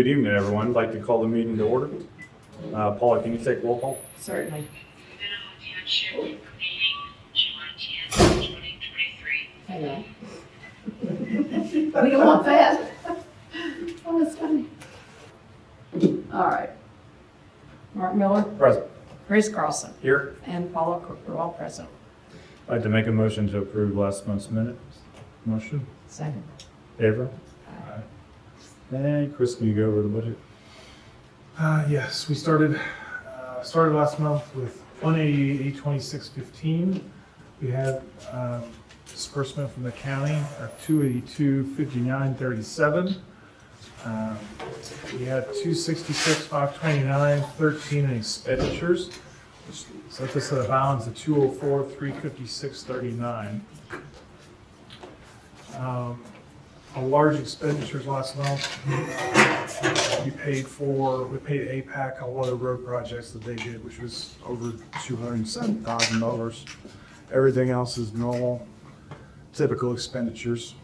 Good evening, everyone. I'd like to call the meeting to order. Paula, can you take roll call? Certainly. Township meeting July 10th, 2023. Hang on. We don't want that. Oh, that's funny. All right. Mark Miller, Present. Chris Carlson, Here. and Paula Cook are all present. I'd like to make a motion to approve last month's minutes. Motion. Second. Favor? Aye. And Chris, can you go over the budget? Yes, we started last month with 188.26.15. We had disbursement from the county of 282.59.37. We had 266.529.13 in expenditures, which set us at a balance of 204.356.39. Our large expenditures last month, we paid APAC on one of the road projects that they did, which was over $207,000. Everything else is normal, typical expenditures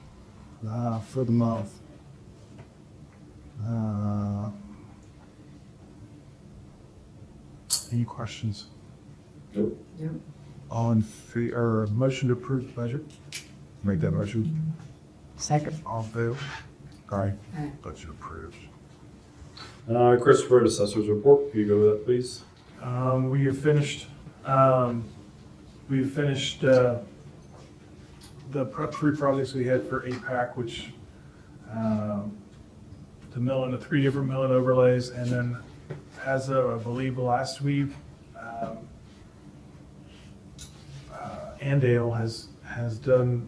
for the month. Any questions? Nope. All in favor, or motion to approve the budget? Make that motion. Second. All in favor? Aye. Aye. Budget approved. Christopher, assessor's report. Can you go with that, please? We have finished the three projects we had for APAC, which the mill and the three different mill and overlays, and then as of, I believe, last week, Andale has done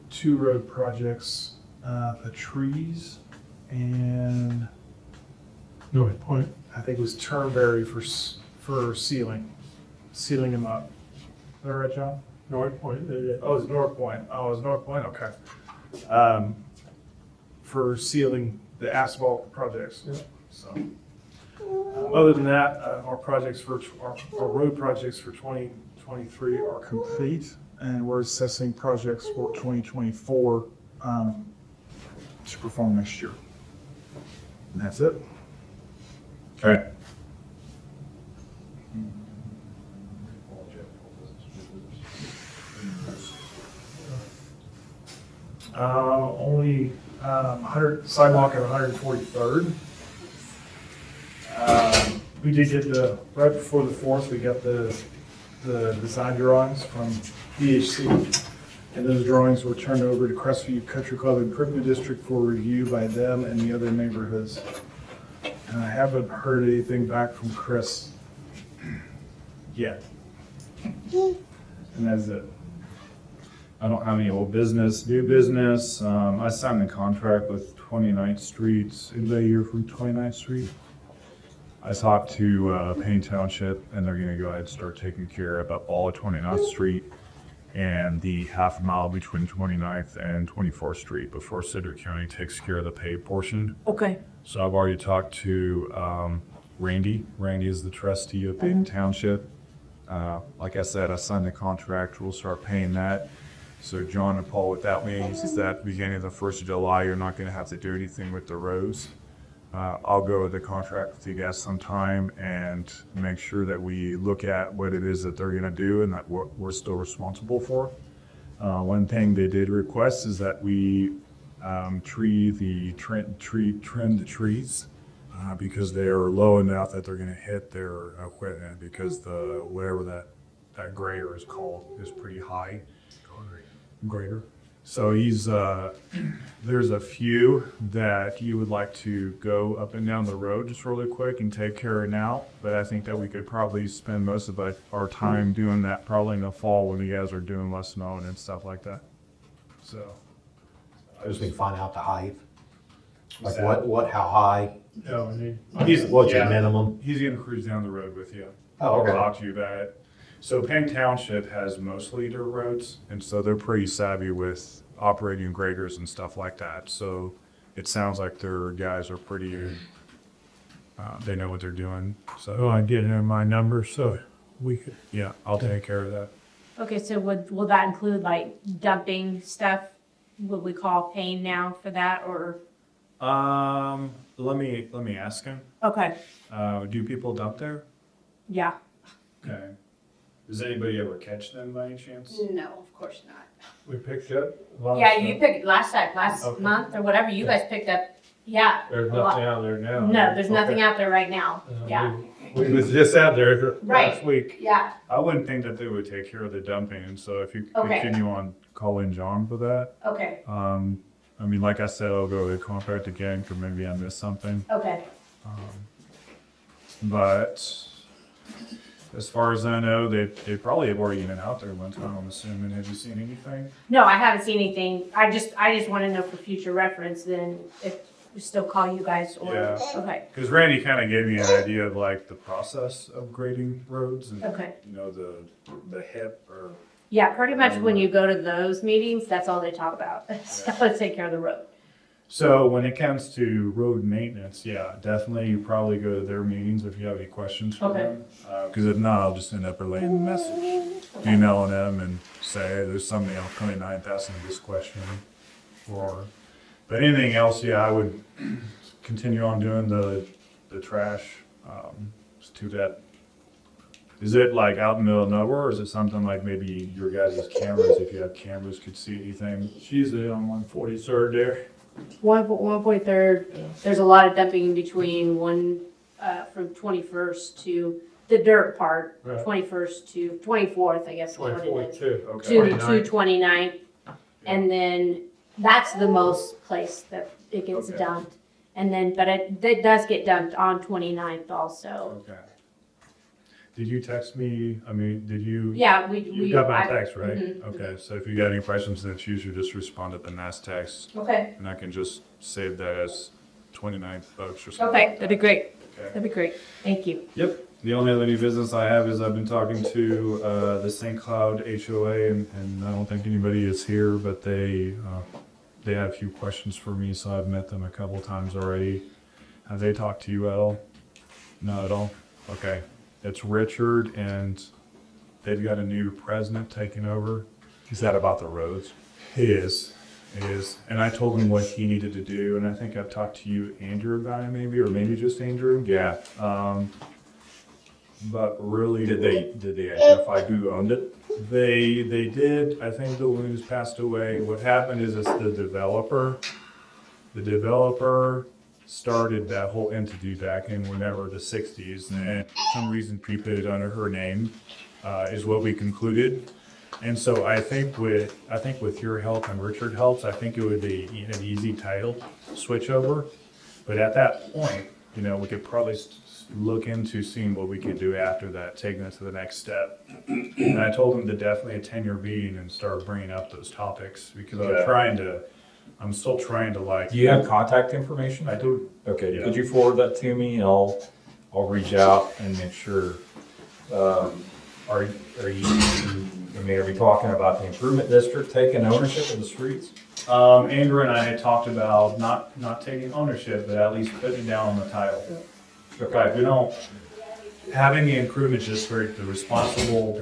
two road projects, the trees and North Point. I think it was Turnberry for sealing them up. Is that right, John? North Point. Oh, it's North Point. Oh, it's North Point. Okay. For sealing the asphalt projects. Yeah. So, other than that, our road projects for 2023 are complete, and we're assessing projects for 2024 to perform next year. And that's it. Okay. Only 100 sidewalk at 143rd. We did get right before the 4th, we got the design drawings from DHC, and those drawings were turned over to Crestview Country Club Improvement District for review by them and the other neighborhoods. And I haven't heard anything back from Chris yet. And that's it. I don't have any old business, new business. I signed the contract with 29th Street. Anybody here from 29th Street? I talked to Payne Township, and they're gonna go ahead and start taking care of all of 29th Street and the half mile between 29th and 24th Street before Cedar County takes care of the paved portion. Okay. So I've already talked to Randy. Randy is the trustee of Payne Township. Like I said, I signed the contract. We'll start paying that. So John and Paul, what that means is that beginning of the 1st of July, you're not going to have to do anything with the roads. I'll go over the contract with you guys sometime and make sure that we look at what it is that they're going to do and that we're still responsible for. One thing they did request is that we trim the trees because they are low enough that they're going to hit their equipment because whatever that grader is called is pretty high. Grader. So there's a few that you would like to go up and down the road just really quick and take care of now, but I think that we could probably spend most of our time doing that probably in the fall when you guys are doing less snowing and stuff like that. So. I just need to find out the height. Like that- how high? No, What's your minimum? He's gonna cruise down the road with you. Oh, okay. I'll talk to you about it. So Payne Township has mostly dirt roads, and so they're pretty savvy with operating graders and stuff like that. So it sounds like their guys are pretty, they know what they're doing. So I did in my numbers, so we could. yeah, I'll take care of that. Okay, so will that include like dumping stuff? Would we call Payne now for that, or? Let me ask him. Okay, Do people dump there? yeah. Okay. Does anybody ever catch them by any chance? No, of course not. We picked up. Yeah, you picked last Okay. month or whatever, you guys picked up, yeah. There's a lot. nothing out there now. No, there's nothing out there right now, yeah, We was just out there Right. last week. yeah, I wouldn't think that they would take care of the dumping, and so if you Okay. continue on calling John for that, okay, I mean, like I said, I'll go to contact again, because maybe I missed something. okay. But as far as I know, they probably have already been out there one time, I'm assuming. Have you seen anything? No, I haven't seen anything, I just wanna know for future reference, then if we still call you guys or, Yeah. okay, Because Randy kind of gave me an idea of like the process of grading roads and, okay. you know, the hip or, Yeah, pretty much when you go to those meetings, that's all they talk about, let's take care of the road. so when it comes to road maintenance, yeah, definitely you probably go to their meetings if you have any questions for Okay. them. Because if not, I'll just end up relaying the message, emailing them and say, hey, there's somebody on 29th asking this question. Or, but anything else, yeah, I would continue on doing the trash. Just to that. Is it like out in the middle of nowhere, or is it something like maybe your guys' cameras, if you have cameras, could see anything? She's on 143rd there. 1.3, there's a lot of dumping between from 21st to the dirt part, Right. 21st to 24th, I guess is what it 24th is. too. To 29th, and then that's the most place that it gets Okay. dumped. And then, but it does get dumped on 29th also. Okay. Did you text me? I mean, did you? Yeah, we. You got my text, right? Mhm. Okay, so if you got any questions, then choose to just respond at the mass text, Okay, and I can just save that as 29th folks or something. okay, that'd be great, Okay. that'd be great, thank you. Yep. The only other new business I have is I've been talking to the St. Cloud HOA, and I don't think anybody is here, but they had a few questions for me, so I've met them a couple times already. Have they talked to you at all? Not at all? Okay. It's Richard, and they've got a new president taking over. Is that about the roads? He is. He is. And I told him what he needed to do, and I think I've talked to you, Andrew, about it maybe, or maybe just Andrew. Yeah. But really, Did they identify who owned it? They did. I think the one who's passed away. What happened is it's the developer. The developer started that whole entity back in whenever the 60s, and for some reason put it under her name, is what we concluded. And so I think with your help and Richard helps, I think it would be an easy title switch over. But at that point, you know, we could probably look into seeing what we could do after that, taking it to the next step. And I told him to definitely attend your meeting and start bringing up those topics, because I'm still trying to like. Do you have contact information? I do. Okay, Yeah. could you forward that to me and I'll reach out and make sure. Are you, I mean, are we talking about the improvement district taking ownership of the streets? Andrew and I had talked about not taking ownership, but at least putting it down on the title. Okay, we don't, having the improvement district, the responsible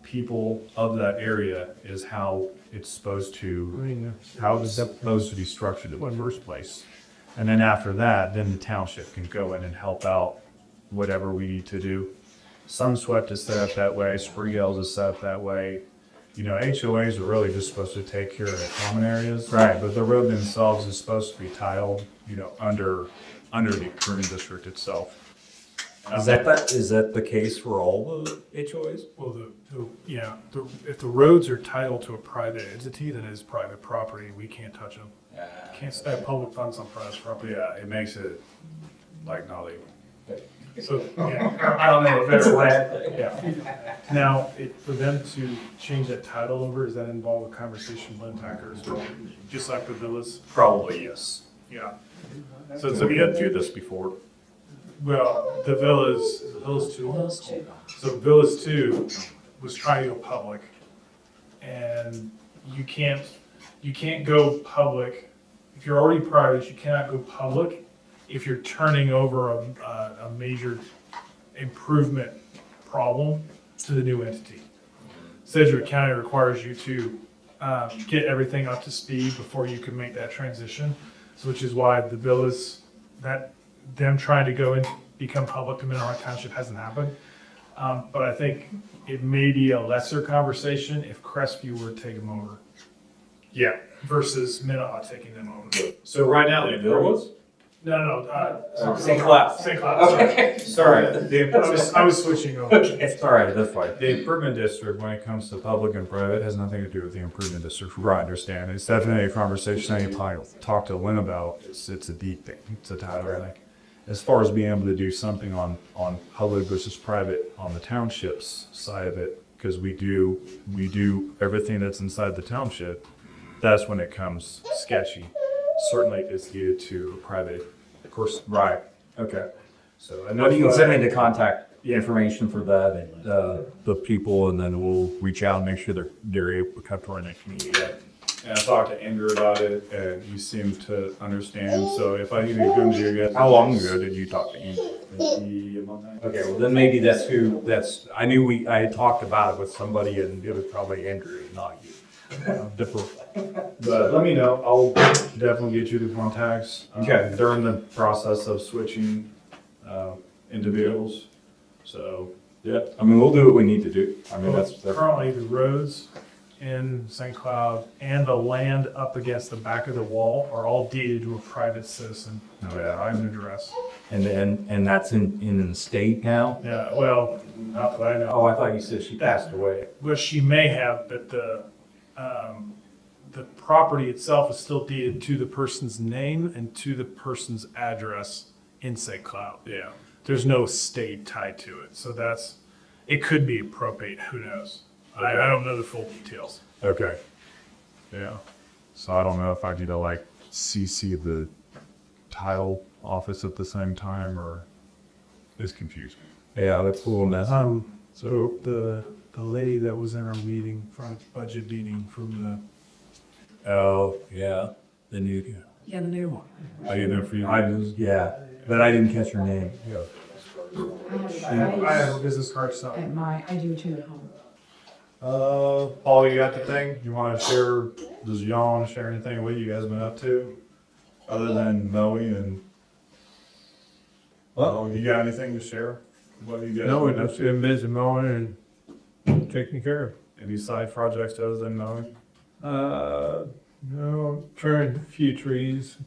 people of that area is how it's supposed to, how it's supposed to be structured in the first place. And then after that, then the township can go in and help out whatever we need to do. Sunswept is set up that way, Spriggles is set up that way. You know, HOAs are really just supposed to take care of the common areas. Right. But the road themselves is supposed to be tiled, you know, under the improvement district itself. Is that the case for all the HOAs? Well, if the roads are titled to a private entity, then it's private property. We can't touch them. Can't spend public funds on private property. Yeah, it makes it like not legal. So, yeah. I don't know if that's right. Yeah. Now, for them to change that title over, does that involve a conversation with Lynn Packer as well? Just like the villas? Probably, yes. Yeah. So we had do this before. Well, the villas two. Those two. So Villas 2 was trying to go public, and you can't go public, if you're already private, you cannot go public if you're turning over a major improvement problem to the new entity. Sedgwick County requires you to get everything up to speed before you can make that transition. So which is why the bill is, that them trying to go and become public to Minnehaha Township hasn't happened. But I think it may be a lesser conversation if Crestview were to take them over. Yeah, versus Minnehaha taking them over. So right now, the No, St. Cloud. St. Cloud, sorry. Okay, sorry. I was switching over. It's all right, that's fine. The improvement district, when it comes to public and private, has nothing to do with the improvement district, from what I understand. It's definitely a conversation I need to talk to Lynn about. It's a deep thing. It's a title, I think. As far as being able to do something on public versus private on the township's side of it, because we do everything that's inside the township, that's when it comes sketchy. Certainly it's geared to private, of course. Right. Okay. So, and Well, that's you can why- send me the contact information for the people, and then we'll reach out and make sure they're able to come to our next meeting. And I talked to Andrew about it, and he seemed to understand. So if I even come to you guys. How long ago did you talk to Andrew? Maybe a month. Okay, well then maybe I knew I had talked about it with somebody, and it was probably Andrew, not you. But let me know. I'll definitely get you the contacts. Okay. During the process of switching individuals. So, Yeah, I mean, we'll do what we need to do. I mean, that's Currently, the roads in St. Cloud and the land up against the back of the wall are all deeded to a private citizen. oh yeah, I have an address. and that's in the state now. Yeah, well, not that I know. Oh, I thought you said she passed away. Well, she may have, but the property itself is still deeded to the person's name and to the person's address in St. Cloud. yeah. There's no state tied to it, so it could be probate, who knows? I don't know the full details. Okay. Yeah. So I don't know if I need to like CC the title office at the same time, or it's confusing. Yeah, that's cool. So the lady that was in our meeting, from budget meeting from Oh, yeah, the new. Yeah, the new one. I get there for you. Yeah, but I didn't catch her name. I have a business card, so. I do too at home. Paul, you got the thing? You want to share? Does y'all want to share anything? What you guys been up to, other than mowing and? Well, you got anything to share? What you guys? No, been up it's to? been busy mowing and taking care of. Any side projects other than mowing? No, trying a few trees.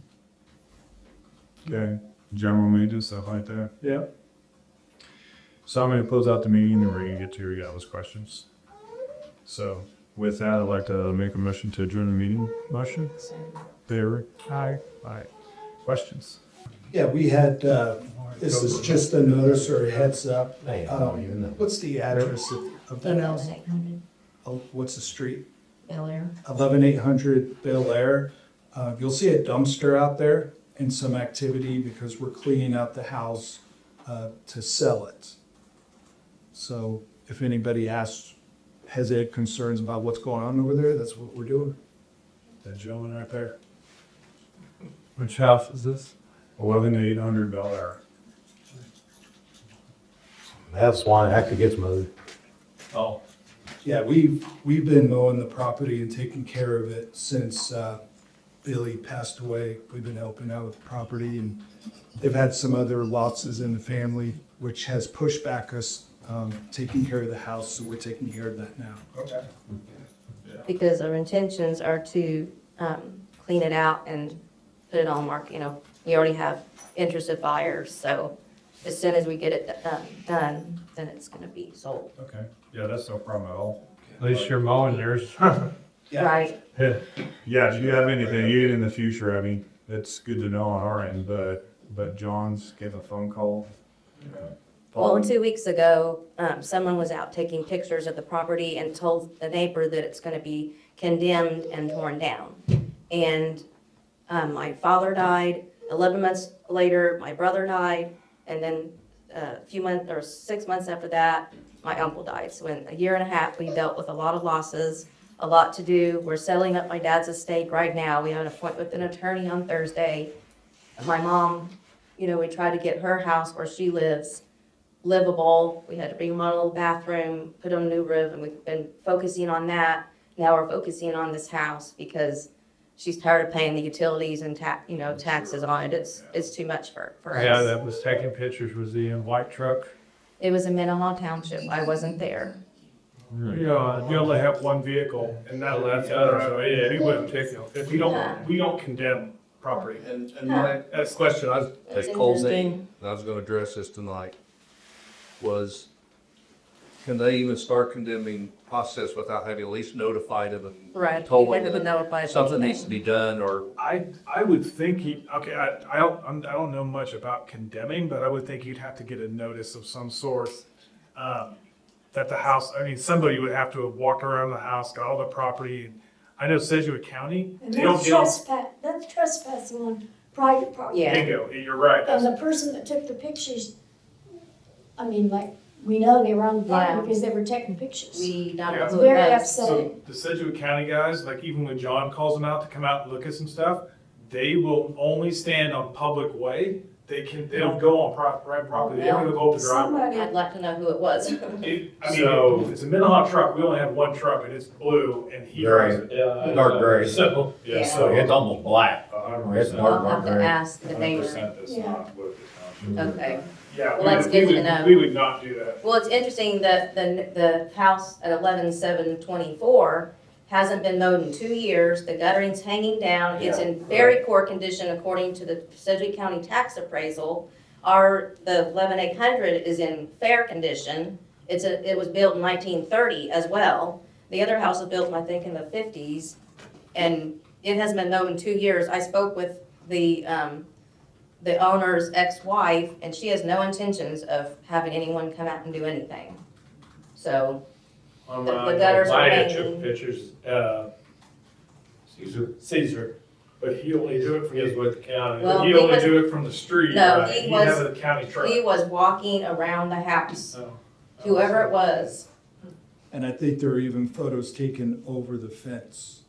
Okay. General maintenance, stuff like that. Yeah. So I'm going to close out the meeting, and we're going to get to y'all's questions. So with that, I'd like to make a motion to adjourn the meeting. Motion? Favor? Aye. Aye. Questions? Yeah, we had, this is just a notice or a heads up. Hey, I don't even know. What's the address of that house? 11800 Oh, what's the street? Bel Air. 11800 Bel Air. You'll see a dumpster out there and some activity because we're cleaning out the house to sell it. So if anybody has any concerns about what's going on over there, that's what we're doing. That gentleman right there. Which house is this? 11800 Bel Air. That's why it actually gets mowed. Oh. Yeah, we've been mowing the property and taking care of it since Billy passed away. We've been helping out with the property, and they've had some other losses in the family, which has pushed back us taking care of the house, so we're taking care of that now. Okay. Because our intentions are to clean it out and put it on market. We already have interested buyers, so as soon as we get it done, then it's gonna be sold. Okay. Yeah, that's no problem at all. At least you're mowing yours. Yeah. Right? Yeah, if you have anything even in the future, I mean, it's good to know on our end, but John's gave a phone call. Well, 2 weeks ago, someone was out taking pictures of the property and told the neighbor that it's gonna be condemned and torn down. And my father died, 11 months later, my brother died, and then a few months, or 6 months after that, my uncle died. So in a year and a half, we dealt with a lot of losses, a lot to do. We're settling up my dad's estate right now. We have an appointment with an attorney on Thursday. My mom, we tried to get her house where she lives livable. We had to remodel the bathroom, put on a new roof, and we've been focusing on that. Now we're focusing on this house because she's tired of paying the utilities and taxes on it. It's too much for Yeah, us. that was taking pictures, was the white truck. It was in Minnehaha Township. I wasn't there. You only have one vehicle, and that left other, so yeah, we wouldn't take it. If we don't condemn property. And my, That's the question, It's that Cole interesting. made, and I was gonna address this tonight, was can they even start condemning process without having at least notified them and Right. told You had to them notify something needs to be done, or I would think I don't know much about condemning, but I would think you'd have to get a notice of some sort. That the house, somebody would have to have walked around the house, got all the property. I know Sedgwick County, And they don't, that's trespassing on private property. Yeah. bingo, you're right. And the person that took the pictures, I mean, like, we know they were on the Yeah. property because they were taking pictures. We don't know Yeah. It's who it very was. upsetting. So the Sedgwick County guys, like even when John calls them out to come out and look at some stuff, they will only stand on public way. They don't go on private property, they don't go up the driveway. Somebody, I'd like to know who it was. If it's a Minnehaha truck, we only have one truck and it's blue and he drives it. Yeah. Dark gray. So, Yeah. so it's almost black. It's dark, I'll have to gray. ask the neighbor. 100% that's Yeah. not what the township. Okay. Yeah, Well, that's good to know. We would not do that. Well, it's interesting that the house at 11,724 hasn't been mowed in 2 years. The guttering's hanging down. It's in very poor condition according to the Sedgwick County tax appraisal. The 11,800 is in fair condition. It was built in 1930 as well. The other house was built, I think, in the 50s, and it hasn't been mowed in 2 years. I spoke with the owner's ex-wife, and she has no intentions of having anyone come out and do anything. So, On The gutters are Maya hanging. took pictures, Caesar But he only do it from is with the county. Well, he he only was- do it from the street. No, right? he He'd was- have a county truck. he was walking around the house, Oh. whoever it was. And I think there are even photos taken over the fence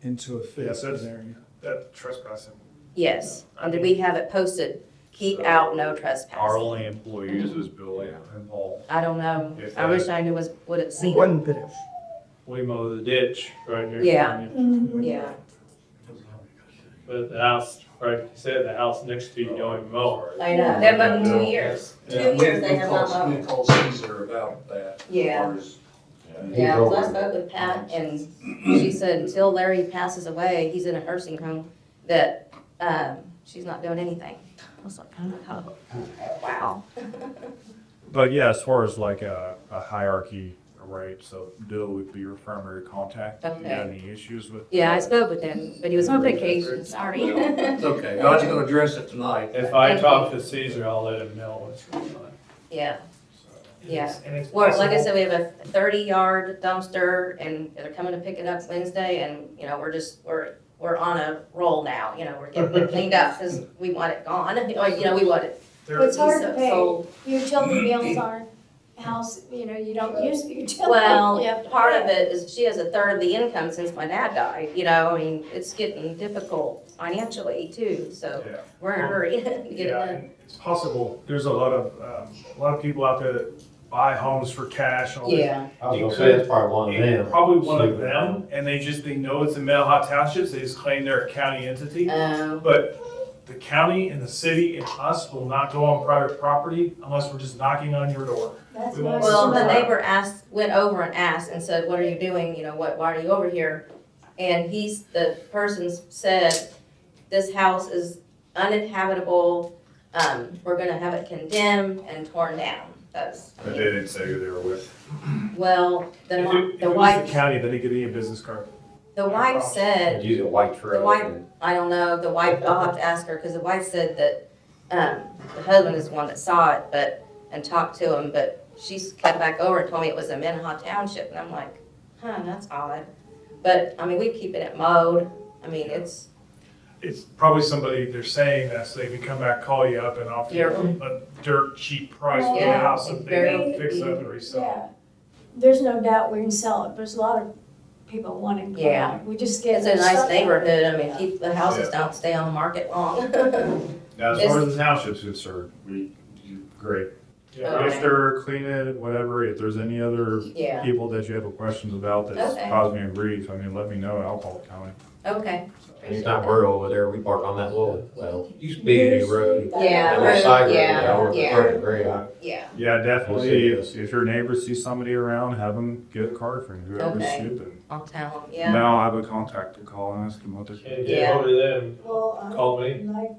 into a Yes, fenced that's- area. That trespassing. Yes, and did we have it posted, keep out, no Our trespassing? only employees is Billy and Paul. I don't know. If I wish I knew what it seemed. We mow the ditch right here. Yeah. Yeah, But the house, right, you said the house next to you don't even mow. I know. They've been 2 years. 2 years they have not We mowed. called Caesar about that. Yeah. Or is- Yeah, well, I spoke with Pat, and she said until Larry passes away, he's in a nursing home, that she's not doing anything. I was like, oh, wow. But yeah, as far as like a hierarchy, right, so Bill would be your primary contact. If you got any issues with? Yeah, I spoke with him, but he was on vacation, sorry. It's okay, I was gonna address it tonight. If I talk to Caesar, I'll let him know what's going on. Yeah, yeah. And it's Well, like I possible- said, we have a 30-yard dumpster, and they're coming to pick it up Wednesday, and, we're on a roll now, we're getting it cleaned up, because we want it gone, or, we want it it's hard to pay. sold. Utility bills aren't house, you don't use the utility. Well, You have to part pay. of it is she has a third of the income since my dad died, it's getting difficult financially too, so Yeah. we're in a hurry to get it Yeah, done. and it's possible, there's a lot of people out there that buy homes for cash and all this. Yeah, I was gonna say, it's probably one of them. Probably one of them, and they know it's in Minnehaha Township, they just claim they're a county entity. But the county and the city and us will not go on private property unless we're just knocking on your door. That's We what I won't- well, the said. neighbor went over and asked and said, what are you doing, why are you over here? And the person said, this house is uninhabitable, we're gonna have it condemned and torn down. That's, But they didn't say who they were with. well, If it was the wife, county, then he could be a business card. the wife said, Use a white truck. The wife, I don't know, the wife, I'll have to ask her, because the wife said that, the husband is the one that saw it, and talked to him, but she's come back over and told me it was in Minnehaha Township, and I'm like, that's odd. But, we keeping it mowed, it's, It's probably somebody, they're saying that, so they can come back, call you up and offer you a dirt cheap price for the Yeah, house, it's and they very- can fix it up and resell it. Yeah, there's no doubt we can sell it, there's a lot of people wanting to buy Yeah. it. We just get. it's a their nice stuff. neighborhood, the houses don't stay on the market long. Now, as far as the township's concerned, great. Yeah. Okay. Register, clean it, whatever. If there's any other Yeah. people that you have questions about that's Okay. causing me grief, let me know. I'll call the county. Okay. Anytime we're over there, we park on that little, well, used to be a road. Yeah, And the side road, yeah, we're yeah. turning gray. Yeah, Yeah, definitely. Yes, it If your neighbors see somebody around, have them get a card from whoever's Okay. shipping. I'll tell them, yeah. Now I have a contact to call and ask them what they're. Can't Yeah. get hold of them, Well, call me. like,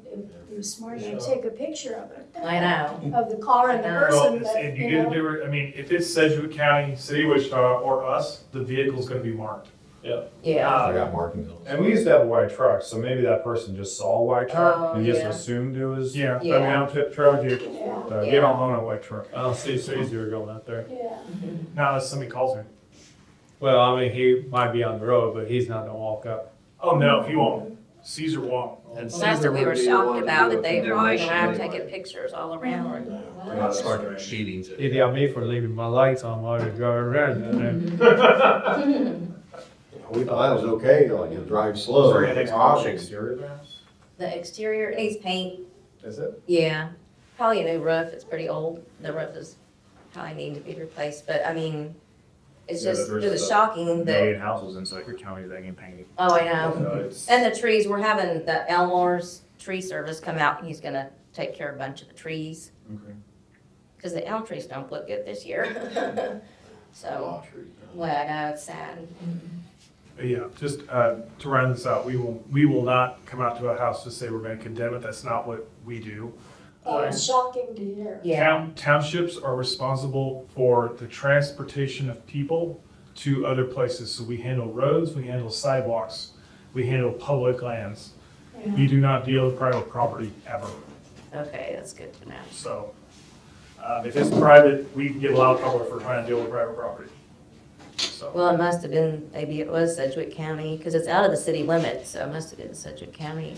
it was smart to take a picture of it. I know. Of the car and the I know. person, Well, but, if you you get a know. different, I mean, if it's Sedgwick County, City of Wichita, or us, the vehicle's gonna be marked. Yeah. I got markings on it. And we used to have a white truck, so maybe that person just saw a white truck Oh, and just yeah. assumed it was. Yeah. I mean, Yeah. I'm truck you, Yeah, get on a white truck. I don't see it's easier going out there. yeah. Not unless somebody calls me. Well, I mean, he might be on the road, but he's not gonna walk up. Oh, no, he won't. Caesar won't. And Well, that's what we were Caesar would be the one shocked to about, do that they the were walking donation around anyway. taking pictures all around. We're not starting proceedings. He yelled me for leaving my lights on while he was driving around. We thought that was okay, like, you drive slow. Sorry, next option, exterior there? The exterior, it needs paint, Is it? yeah. Probably a new roof, it's pretty old. The roof is probably need to be replaced, but I mean, it's Yeah, just, there's it was the shocking that, Million houses in Sedgwick County that ain't painted. oh, I know. So it's- And the trees, we're having the Elmore's tree service come out, and he's gonna take care of a bunch of the trees, Okay. because the elm trees don't look good this year. So, well, I know, it's sad. But yeah, just to round this out, we will not come out to a house to say we're gonna condemn it. That's not what we do. Oh, it's shocking to hear. Yeah, Townships are responsible for the transportation of people to other places. So we handle roads, we handle sidewalks, we handle public lands. We do not deal with private property ever. okay, that's good to know. So if it's private, we get a lot of trouble if we're trying to deal with private property. So, Well, it must have been, maybe it was Sedgwick County, because it's out of the city limits, so it must have been Sedgwick County.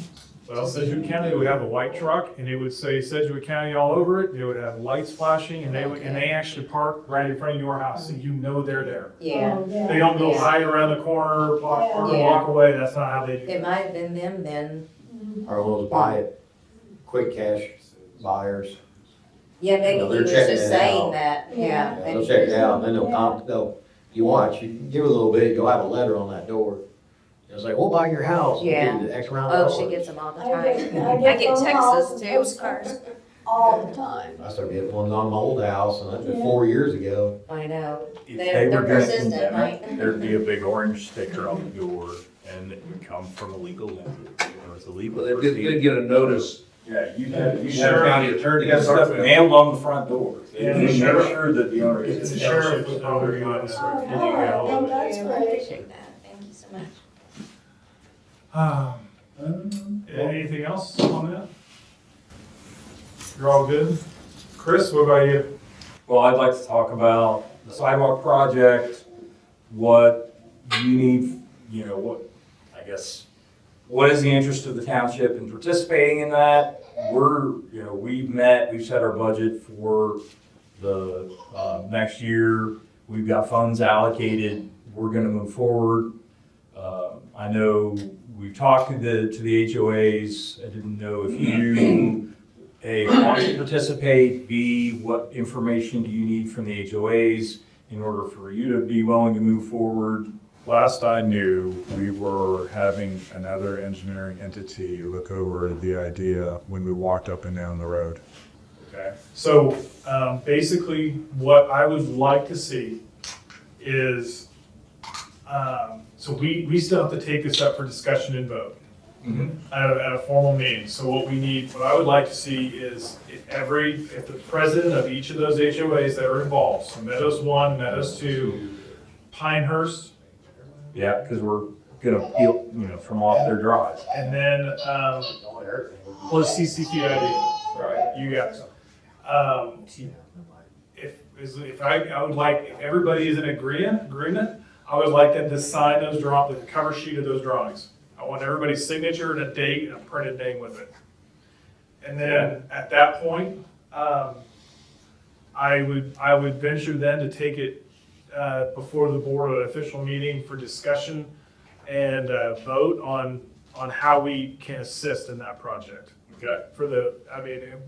well, Sedgwick County would have a white truck and it would say Sedgwick County all over it. It would have lights flashing and they actually park right in front of your house, so you know they're there. Yeah, Oh, yeah. They don't go Yeah. hide around the corner, walk, or Yeah. walk away. That's not how they do it it. might have been them then. Or those buy it, quick cash buyers. Yeah, maybe No, he they're was checking just it saying out. that, yeah. Yeah. maybe They'll he check was- it out, then they'll, you watch, you give it a little bit, you'll have a letter on that door. It's like, we'll buy your house. We'll Yeah. give you the X amount Oh, of she dollars. gets them all the I time. get I get phone texts calls and too. postcards all the time. I started getting ones on my old house, and that's been 4 years ago. I know. If They're- they were they're gonna persistent, condemn right? it, there'd be a big orange sticker on the door and it would come from a legal lender. It's a legal. But they did get a notice. Yeah, you had Sure. County attorney. You got stuff nailed on the front door. Yeah, They the make sheriff- sure that the owner The gets. sheriff was over you on this. Oh, There you oh, go. that's I great. appreciate that, thank you so much. Anything else on that? You're all good? Chris, what about you? Well, I'd like to talk about the sidewalk project, what you need, what, I guess, what is the interest of the township in participating in that? We've set our budget for the next year. We've got funds allocated. We're gonna move forward. I know we've talked to the HOAs. I didn't know if you, A, want to participate, B, what information do you need from the HOAs in order for you to be willing to move forward? Last I knew, we were having another engineering entity look over the idea when we walked up and down the road. Okay. So basically, what I would like to see is, so we still have to take this up for discussion and vote at a formal meeting. So what I would like to see is if the president of each of those HOAs that are involved, so Meadows 1, Meadows 2, Pinehurst, Yeah, because we're gonna peel, from off their drive. and then, well, CCTID, right, you got some. I would like, if everybody is in agreement, I would like them to sign those the cover sheet of those drawings. I want everybody's signature and a date and a printed name with it. And then at that point, I would venture then to take it before the board at an official meeting for discussion and vote on how we can assist in that project. Okay.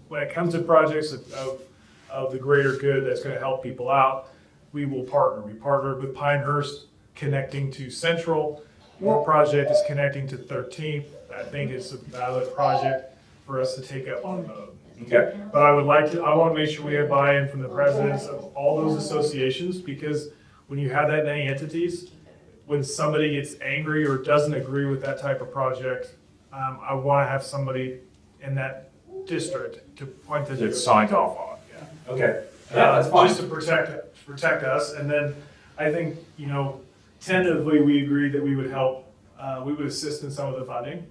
When it comes to projects of the greater good that's going to help people out, we will partner. We partnered with Pinehurst connecting to Central, Moore project is connecting to 13th. I think it's a valid project for us to take up on vote. Okay. But I want to make sure we have buy-in from the presidents of all those associations, because when you have that many entities, when somebody gets angry or doesn't agree with that type of project, I want to have somebody in that district to point to. It's signed off on. Yeah. Okay. Yeah, that's fine. Just to protect us, and then I think, tentatively, we agreed that we would help, we would assist in some of the funding.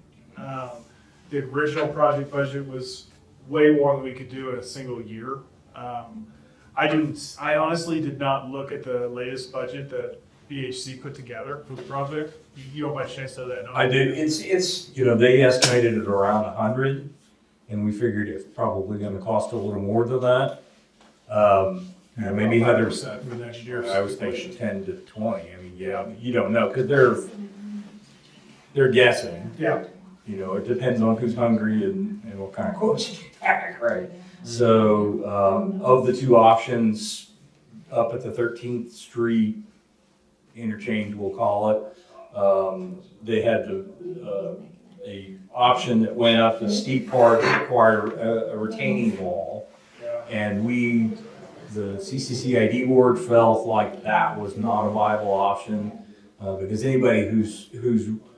The original project budget was way more than we could do in a single year. I honestly did not look at the latest budget that BHC put together for the project. You don't by chance know that? No? I do. It's they estimated it around 100, and we figured it's probably going to cost a little more than that. Maybe another. 5% for next year. I was thinking 10 to 20. I mean, yeah, you don't know because they're guessing. Yeah. It depends on who's hungry and what kind of quotes you get back, right? So, of the two options up at the 13th Street interchange, we'll call it, they had a option that went up the steep part that required a retaining wall. And the CCCID board felt like that was not a viable option, because anybody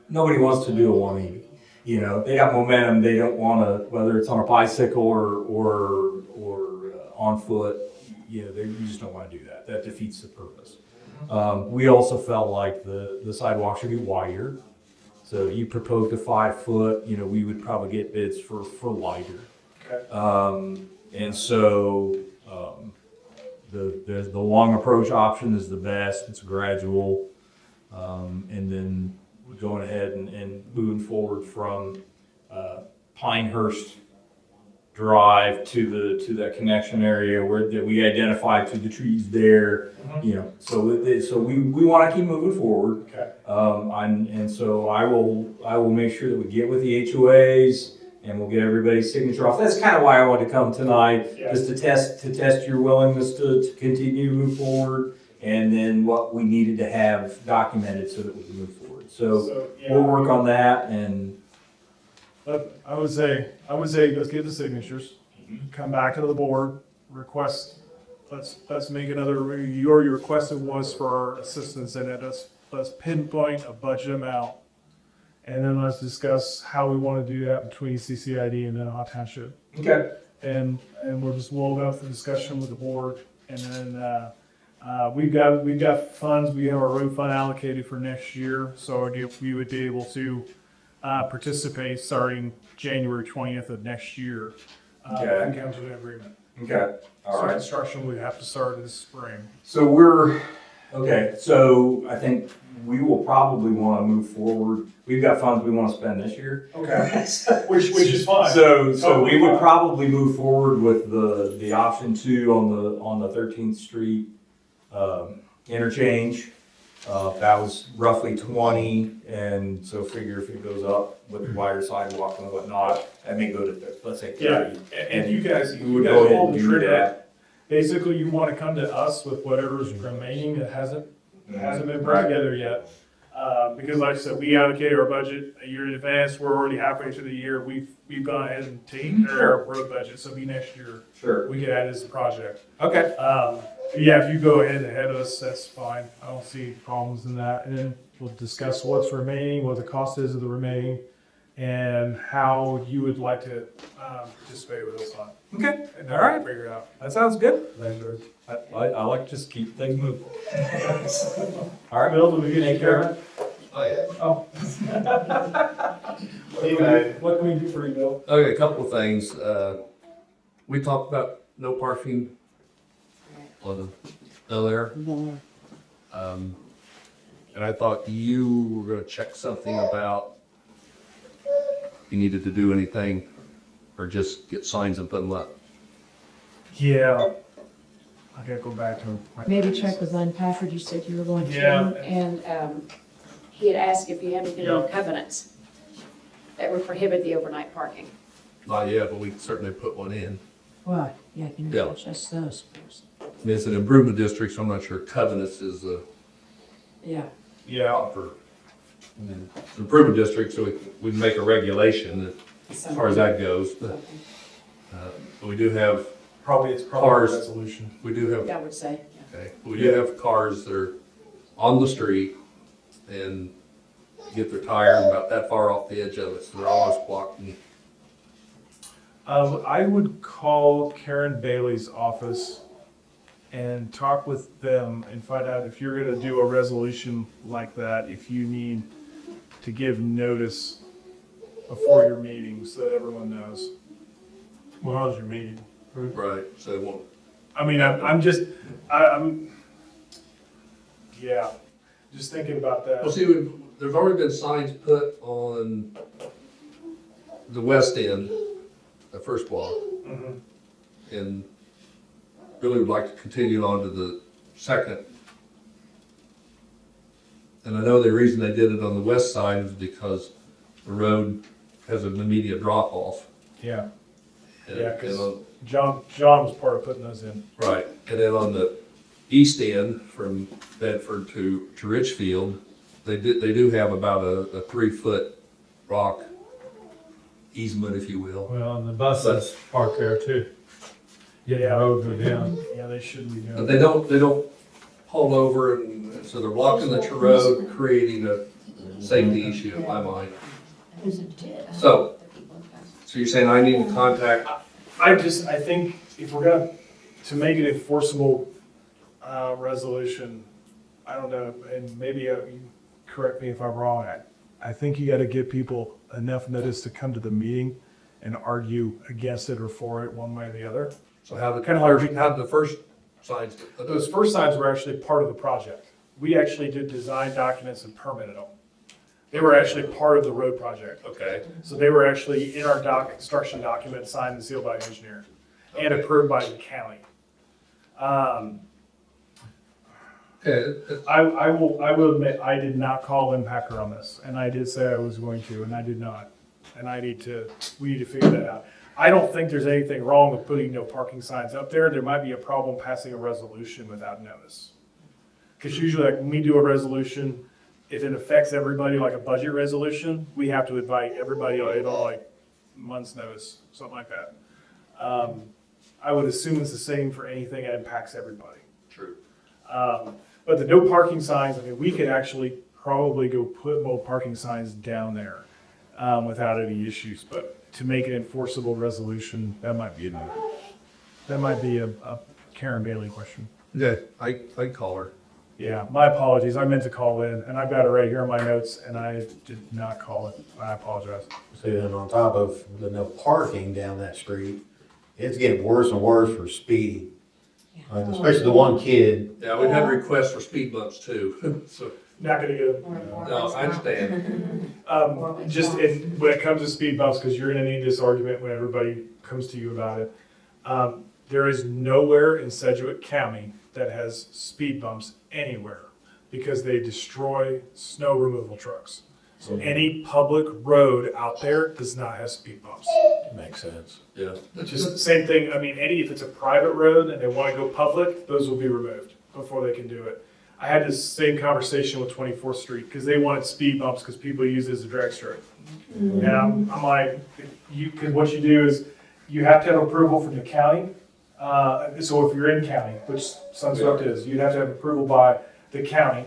nobody wants to do a 180. They got momentum, they don't want to, whether it's on a bicycle or on foot, you just don't want to do that. That defeats the purpose. We also felt like the sidewalk should be wider. So you proposed a 5 foot, we would probably get bids for lighter. Okay. And so, the long approach option is the best. It's gradual. And then we're going ahead and moving forward from Pinehurst Drive to that connection area that we identified to the trees there. So we want to keep moving forward. Okay. And so I will make sure that we get with the HOAs and we'll get everybody's signature off. That's kind of why I wanted to come tonight, just to test your willingness to continue to move forward, and then what we needed to have documented so that we can move forward. So we'll work on that, and I would say let's get the signatures, come back to the board, request. Let's make another. Your requested was for our assistance in it. Let's pinpoint a budget amount. And then let's discuss how we want to do that between CCID and then Township. Okay. And we'll go through the discussion with the board. And then we've got funds. We have our road fund allocated for next year, so we would be able to participate starting January 20th of next year. If we come to an agreement. Okay. All right. Construction would have to start this spring. So So I think we will probably want to move forward. We've got funds we want to spend this year. Okay. which is fine. So we would probably move forward with the option 2 on the 13th Street interchange. That was roughly 20, and so figure if it goes up with the wider sidewalk and whatnot, that may go to, let's say 30. Yeah, and you guys would go ahead pull and the do trigger. that. Basically, you want to come to us with whatever's remaining that hasn't been brought together yet. Because like I said, we allocate our budget a year in advance. We're already halfway through the year. We've gone ahead and taken care of our road budget, so be next year. Sure. We could add this project. Okay. Yeah, if you go ahead of us, that's fine. I don't see any problems in that. And then we'll discuss what's remaining, what the cost is of the remaining, and how you would like to participate with us on it. Okay. And then All right. we'll figure it out. That sounds good. I like to just keep things moving. All right. Bill, do we get you care? Oh, yeah. Oh. What can we do for you, Bill? Okay, a couple of things. We talked about no parking on the there. And I thought you were gonna check something about you needed to do anything or just get signs and put them up. Yeah. I gotta go back to. Maybe check with Len Pafford, you said you were going to. Yeah. And he had asked if you had any covenants that would prohibit the overnight parking. Not yet, but we can certainly put one in. What? Yeah, can Yeah. you adjust those first? I mean, it's an improvement district, so I'm not sure covenants is Yeah. Yeah. It's an improvement district, so we make a regulation that, as far as that goes, but we do have, It's probably Cars. a resolution. we do have, I would say. okay, we do have cars that are on the street and get their tire about that far off the edge of it, so they're almost blocking. I would call Karen Bailey's office and talk with them and find out if you're gonna do a resolution like that, if you need to give notice before your meeting so that everyone knows. Well, how's your meeting? Right, so it won't, I mean, I'm just, I'm, yeah, just thinking about well, that. see, there's already been signs put on the west end, the first block, Mhm. and Billy would like to continue on to the second. And I know the reason they did it on the west side is because the road has an immediate drop off. Yeah, And- Yeah, 'cause- and on- John was part of putting those in. Right, and then on the east end, from Bedford to Richfield, they do have about a 3-foot rock easement, if you will. Well, and the buses park there too. Getting the road go down. Yeah, they shouldn't be But doing they don't pull over, and so they're blocking the road, creating a safety issue in my mind. So you're saying I need to contact, I think if we're gonna, to make it enforceable, resolution, I don't know, and maybe you correct me if I'm wrong, I think you gotta give people enough notice to come to the meeting and argue against it or for it, one way or the other. so how the, Kinda like- how the first signs. Those first signs were actually part of the project. We actually did design documents and permitted them. They were actually part of the road project. Okay, So they were actually in our construction document, signed and sealed by the engineer and approved by the county. okay, I will admit, I did not call Impacker on this, and I did say I was going to, and I did not. And we need to figure that out. I don't think there's anything wrong with putting no parking signs up there. There might be a problem passing a resolution without notice. Because usually, like, when we do a resolution, if it affects everybody, like a budget resolution, we have to invite everybody on like month's notice, something like that. I would assume it's the same for anything that impacts everybody. true. But the no parking signs, I mean, we could actually probably go put more parking signs down there without any issues. But to make an enforceable resolution, that might be a Karen Bailey question. Yeah, I call her. Yeah, my apologies. I meant to call in, and I've got it right here in my notes, and I did not call it. I apologize. See, then on top of the no parking down that street, it's getting worse and worse for speeding. Especially the one kid. Yeah, we've had requests for speed bumps too, so, Not gonna get no, I understand. when it comes to speed bumps, because you're gonna need this argument when everybody comes to you about it. There is nowhere in Sedgwick County that has speed bumps anywhere because they destroy snow removal trucks. So any public road out there does not have speed bumps. Makes sense. Yeah. Just the same thing, I mean, if it's a private road and they want to go public, those will be removed before they can do it. I had this same conversation with 24th Street because they wanted speed bumps because people use it as a drag strip. And I'm like, because what you do is you have to have approval from the county. So if you're in county, which Sunswept is, you'd have to have approval by the county,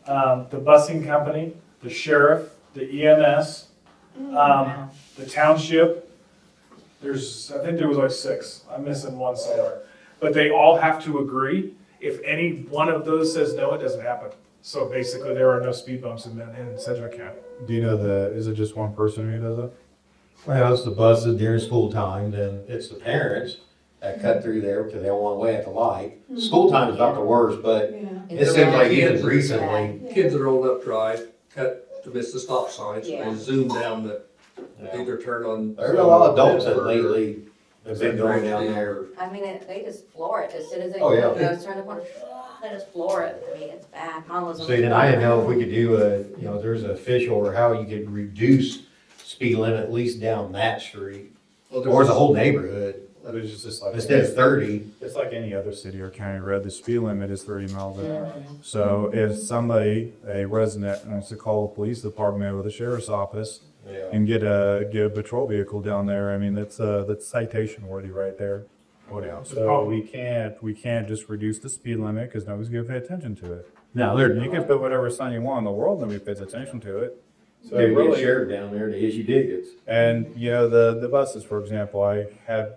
the busing company, the sheriff, the EMS, the township. I think there was like 6. I'm missing one somewhere. But they all have to agree. If any one of those says no, it doesn't happen. So basically, there are no speed bumps in Sedgwick County. Do you know is it just one person who does it? Well, it's the buses during school time, then it's the parents that cut through there because they don't want to wait at the light. School time is not the worst, but it seems like even recently. Kids that are old enough drive, cut to miss the stop signs, Yeah. they zoom down the, either turn on. There's a lot of adults that lately have been going down there. I mean, they just floor it as soon as they, Oh, yeah. turn the corner, they just floor it. I mean, it's bad. Mine was. See, then I didn't know if we could do there's an official or how you could reduce speed limit at least down that street Well, or the whole neighborhood. But it's just like. Instead of 30, It's like any other city or county road, the speed limit is 30 miles an hour. So if somebody, a resident, wants to call the police department or the sheriff's office and get a patrol vehicle down there, I mean, that's citation worthy right there. So we can't just reduce the speed limit because nobody's gonna pay attention to it. Now, you can put whatever sign you want in the world, nobody pays attention to it. So they get really, sheriff down there to issue tickets. and you know, the buses, for example, I have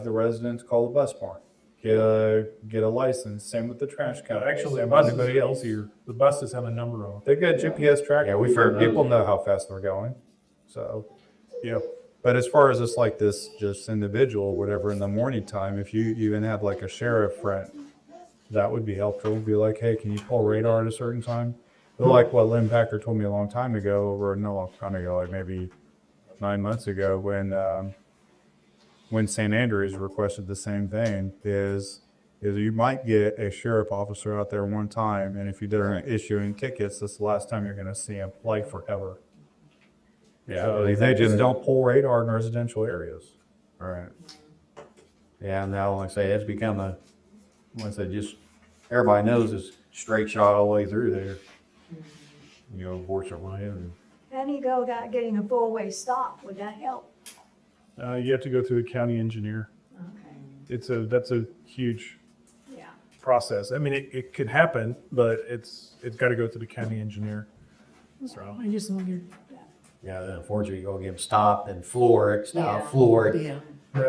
the residents call the bus barn, get a license. Same with the trash can. Actually, Same with buses- anybody else here. The buses have a number on them. They got GPS tracker. Yeah, we've heard people know how fast they're going. So, yeah. But as far as just like this, just individual, whatever, in the morning time, if you even have like a sheriff friend, that would be helpful. Be like, hey, can you pull radar at a certain time? But like what Lynn Packer told me a long time ago, or no long time ago, like maybe 9 months ago, when St. Andrews requested the same thing, is you might get a sheriff officer out there one time, and if you're issuing tickets, that's the last time you're going to see him, like forever. Yeah, so they just don't pull radar in residential areas. All right. Yeah, now, like I say, it's become just, everybody knows it's straight shot all the way through there. You know, unfortunately. How do you go about getting a four-way stop? Would that help? You have to go through the county engineer. Okay. That's a huge Yeah. process. I mean, it could happen, but it's got to go through the county engineer. So, I just wondered. Yeah, then unfortunately, you go get them stopped and floor it, Yeah. floor it. Yeah. You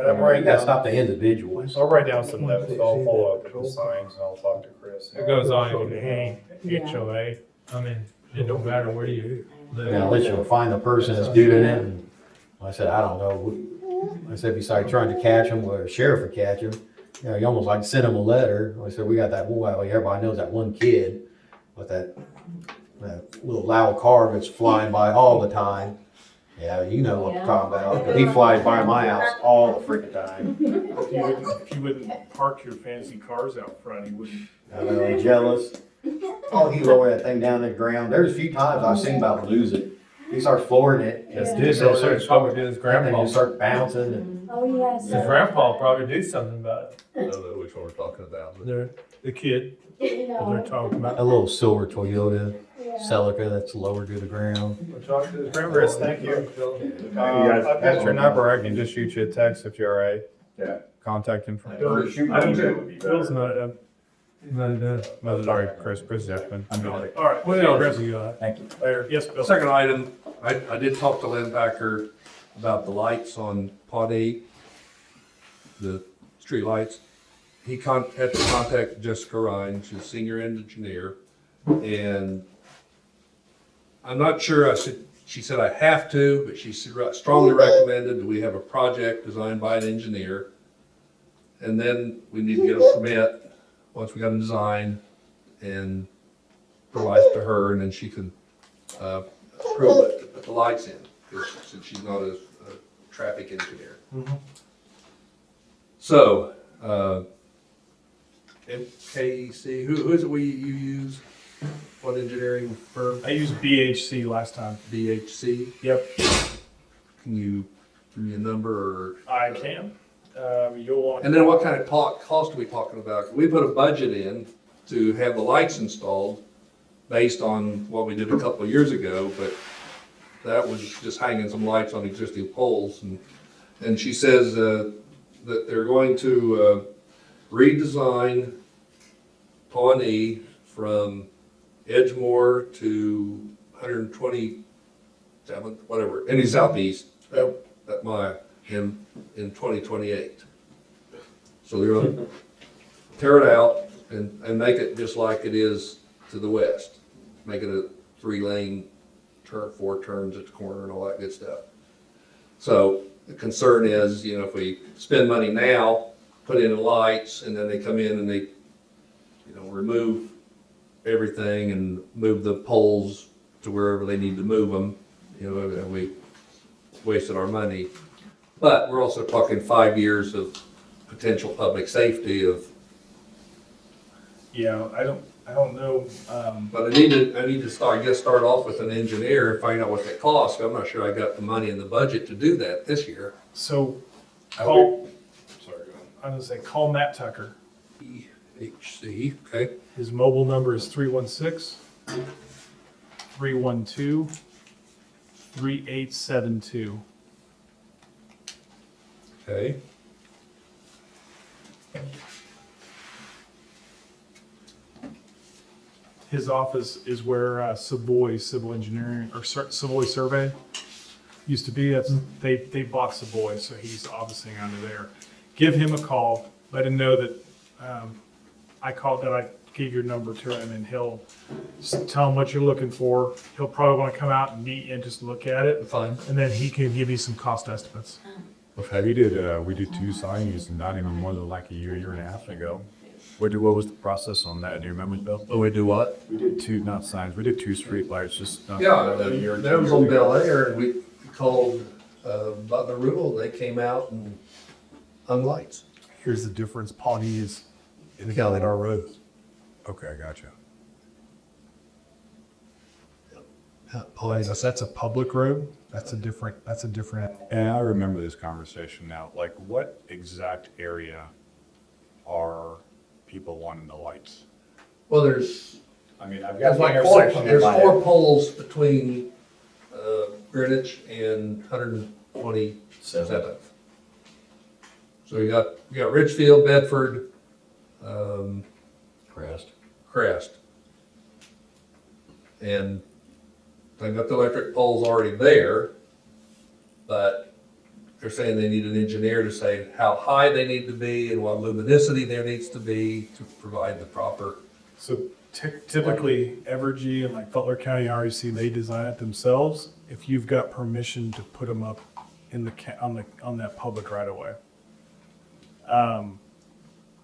gotta stop the individuals. I'll write down some notes. I'll follow up with the signs and I'll talk to Chris. It goes on any Yeah. HOA. I mean, it don't matter where you live. Now, unless you find the person that's doing it, and like I said, I don't know. I said, besides trying to catch them, or a sheriff would catch them, you know, you almost like send them a letter. Like I said, we got that, well, everybody knows that one kid with that little loud car that's flying by all the time. Yeah, you know what I'm talking about. He flies by my house all the freaking time. If you wouldn't park your fancy cars out front, he wouldn't. I know, I'm jealous. Oh, he lower that thing down to the ground. There's a few times I've seen about lose it. He starts flooring it. Just He do starts something, probably do his That thing grandpa. just starts bouncing. And Oh, yes. His grandpa will probably do something about it. I don't know which one we're talking about, but The kid, You that they're know, talking about. a little silver Toyota yeah. Celica that's lowered to the ground. Remember, thank you. I've got your number. I can just shoot you a text if you're all right. Yeah. Contact information. Bill's not, Sorry, Chris Jackman. all right. What else Chris, you got? Thank you. Later. Yes, Bill. second item, I did talk to Lynn Backer about the lights on Pod 8, the street lights. He had to contact Jessica Ryan, she's a senior engineer, and I'm not sure, she said I have to, but she strongly recommended that we have a project designed by an engineer. And then we need to get a permit, once we got a design, and provide it to her, and then she can approve it to put the lights in, since she's not a traffic engineer. So, MKC, who is it you use? What engineering firm? I used BHC last time. BHC? Yep, Can you give me a number or? I can. You'll want. And then what kind of cost are we talking about? We put a budget in to have the lights installed based on what we did a couple of years ago, but that was just hanging some lights on existing poles. And she says that they're going to redesign Pawnee from Edgemore to 127th, whatever, any southeast, that mile in 2028. So they're gonna tear it out and make it just like it is to the west. Make it a 3-lane turn, 4 turns at the corner and all that good stuff. So the concern is, you know, if we spend money now, put in the lights, and then they come in and they, you know, remove everything and move the poles to wherever they need to move them, you know, and we wasted our money. But we're also talking 5 years of potential public safety of. Yeah, I don't know. But I need to start off with an engineer and find out what that costs. I'm not sure I got the money in the budget to do that this year. So, call. Sorry. I'm gonna say, call Matt Tucker. EHC, okay, His mobile number is 316-312-3872. okay. His office is where Savoy Civil Engineering, or Savoy Survey used to be. They bought Savoy, so he's officing under there. Give him a call, let him know that I called, that I gave your number to him, and he'll tell him what you're looking for. He'll probably want to come out and meet you and just look at it, Fine. and then he can give you some cost estimates. Okay. We did 2 signings not even more than like a year and a half ago. What was the process on that? Do you remember, Bill? Oh, we do what? We did 2, not signs, we did 2 streetlights, just. Yeah, a year or that 2 was on years ago. Bel Air, and we called Butler Rule, they came out and hung lights. Here's the difference, Pawnee is in the County. our road. Okay, I got you. That's a public road? That's a different. And I remember this conversation now, like what exact area are people wanting the lights? Well, there's I mean, I've There's got the like four, intersection in there's my 4 poles between Greenwich and 127th. So you got Richfield, Bedford, Crest. And they've got the electric poles already there, but they're saying they need an engineer to say how high they need to be and what luminosity there needs to be to provide the proper. So typically, Evergy and like Butler County REC, they design it themselves if you've got permission to put them up in on that public right of way.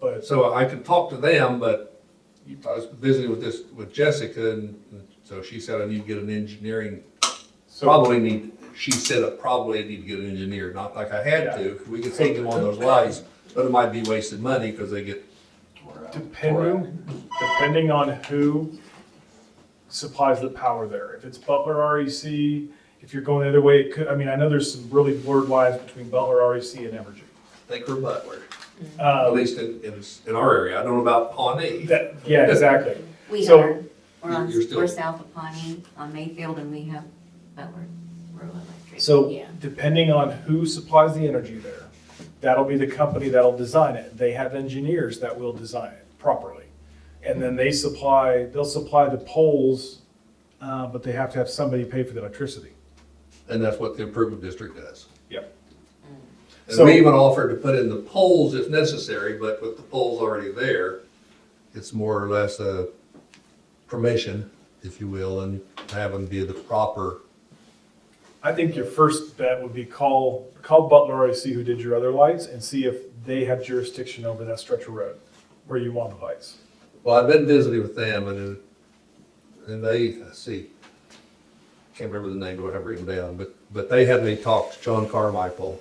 But So I could talk to them, but I was visiting with Jessica, and so she said I need to get an engineering, she said I probably need to get an engineer, not like I had to. We could take them on those lights, but it might be wasted money because they get. depending on who supplies the power there. If it's Butler REC, if you're going the other way, it could, I mean, I know there's some really blurred lines between Butler REC and Evergy. I think we're Butler, at least in our area. I don't know about Pawnee. Yeah, exactly. We So- are. You're still- We're south of Pawnee on Mayfield, and we have Butler Rural Electric. So Yeah. depending on who supplies the energy there, that'll be the company that'll design it. They have engineers that will design it properly. And then they'll supply the poles, but they have to have somebody pay for the electricity. And that's what the improvement district does. Yep. And So- we even offered to put in the poles if necessary, but with the poles already there, it's more or less a permission, if you will, and have them be the proper. I think your first bet would be call Butler REC, who did your other lights, and see if they have jurisdiction over that stretch of road where you want the lights. Well, I've been visiting with them, and they, let's see, can't remember the name, but I have written down, but they had me talk to John Carmichael,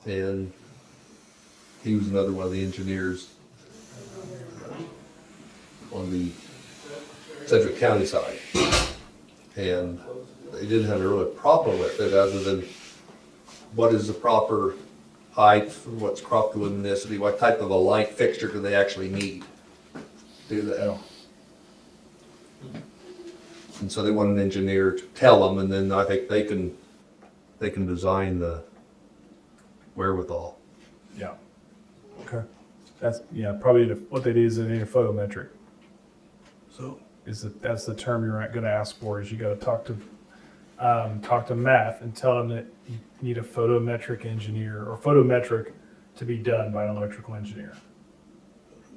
and he was another one of the engineers on the Sedgwick County side. And they didn't have a real problem with it other than what is the proper height, what's proper luminosity, what type of a light fixture do they actually need to do that. And so they want an engineer to tell them, and then I think they can design the wherewithal. Yeah. Okay. That's, yeah, probably what they need is they need a photometric. So That's the term you're gonna ask for, is you gotta talk to Matt and tell him that you need a photometric engineer or photometric to be done by an electrical engineer.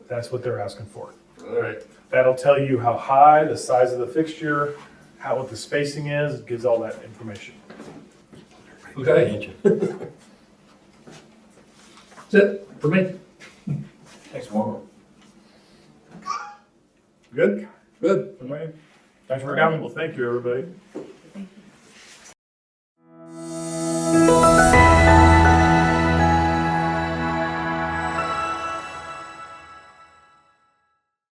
That's what they're asking for. All right. That'll tell you how high, the size of the fixture, what the spacing is, it gives all that information. Okay. That's it for me. Thanks, Mark. Good? Good. Everybody? Thanks for coming. Well, thank you, everybody.